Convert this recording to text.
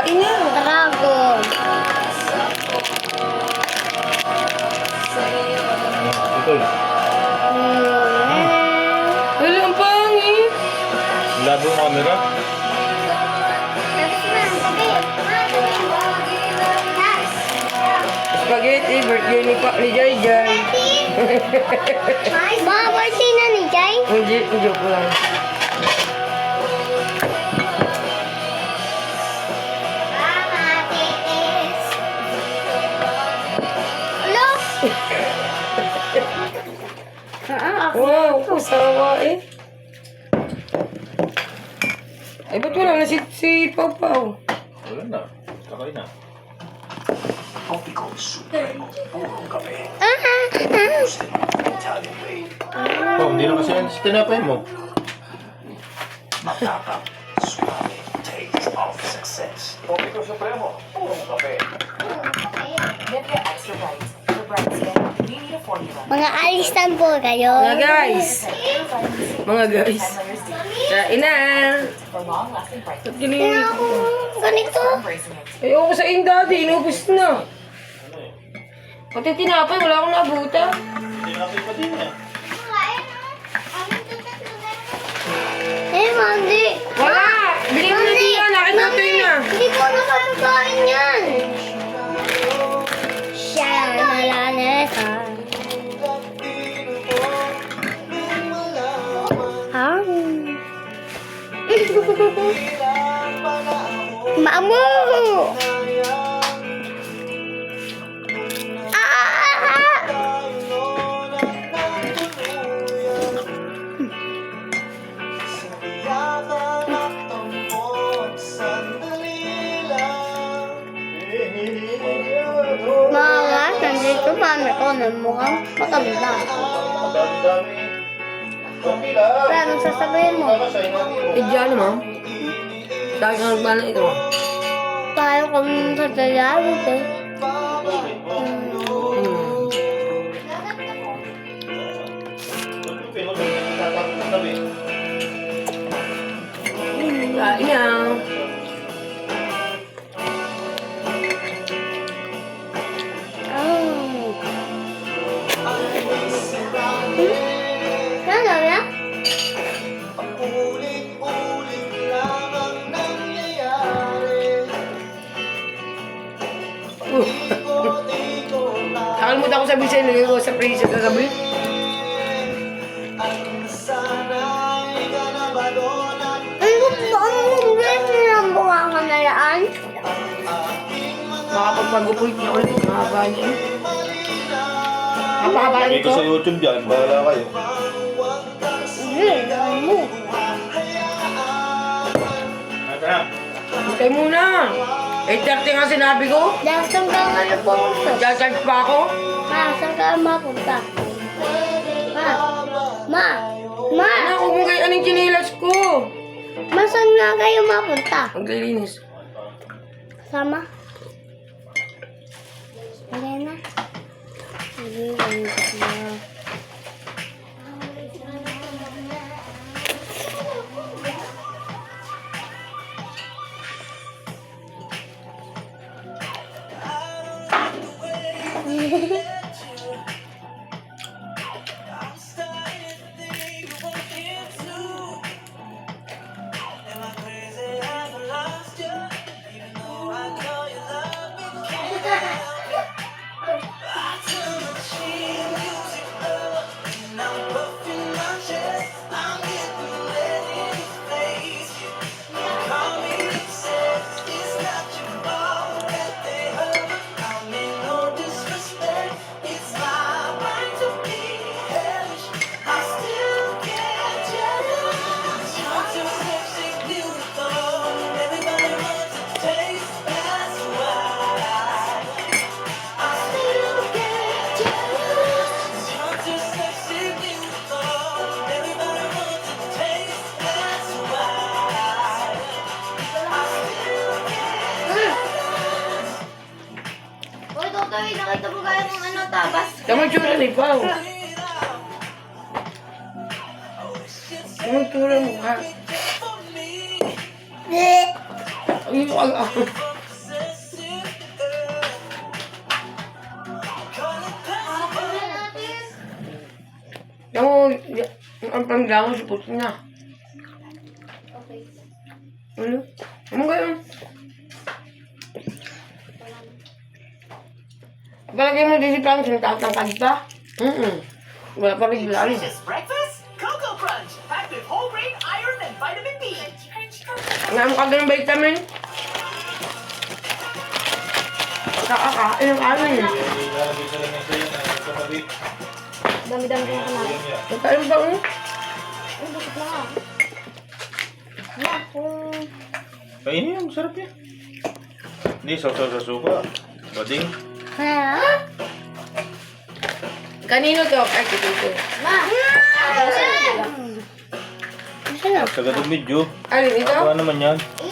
Kain na. Dragon. Ito. Wala, ang pangit. Labo ng camera. Spaghetti, birthday ni Jai Jai. Ma, birthday na ni Jai? Hindi, joke lang. Wow, kusawa eh. Ay, ba't wala na si Pau-Pau? Wala na. Kakain na. Oh, hindi na kasi yan sa tinapay mo. Tropico Supremo. Purong kape. Nivea Extra Bright. For bright skin, we need a formula. Mga alistan po kayo. Mga guys. Mga guys. 10 layers deep Kain na. for long-lasting brightness. Ba't ganyan? Ako, ganito. Embracing it. Ayoko sa inyo daddy, inubos na. Pati tinapay, wala akong nabuta. Tinapay pa din yan. Eh, Mandi. Wala! Bili mo na diyan, nakikotay na. Hindi ko nakakakain yan. Siya malanesa. Mamu! Mga nandito mami ko na mukhang matanda. Dami-dami. Okay lang. Pero anong sasabihin mo? Kakasay na dito. Eh, diyan naman. Dahil ka nagbala ito. Tayo kami sa talayawit eh. Kain na. Ano na? Nakalimutan ko sabihin sa'yo, nilagay ko sa freezer kagabi. Ay, ang beses ng bunga ka na yan. Makapagpagupoy niya ulit. Mahaba niya. Napakaba Dito nito. sa YouTube dyan, bahala kayo. Hindi, alam mo. Ito na. Hintay muna. 8:30 nga sinabi ko. Dahil saan ka nga napunta? Charge pa ako. Ma, saan ka mapunta? Ma, ma, Anak, huwag mo kayo anong chinilas ko. ma, saan nga kayo mapunta? Maglilinis. Sama? Elena? Sige, ganito na. Totoy, nakita mo kaya kung ano, tabas. Kamang tsura ni Pao. Kamang tsura mo ha. Ay, ang panglangon sa puso na. Okay. Ano? Ano kayo? Palagay mo din si Francis, tatangkad pa? Wala pa rin wala rin. Delicious breakfast? Cocoa Crunch, packed with whole grain iron and vitamin B. Ngayon ka ng vitamin? Kakakain ang amin. Ilalagay sa lang sa'yo na sa kami. Dami-dami ko na kanain. Magkain ba mo? Ay, bakit na nga? Ma, kung... Kainin yan, masarap yan. Hindi, sausaw sa suka. Bading. Ha? Kanino to? Ay, ito. Ma! Sa gadong medyo. Alin ito? Ako naman yan.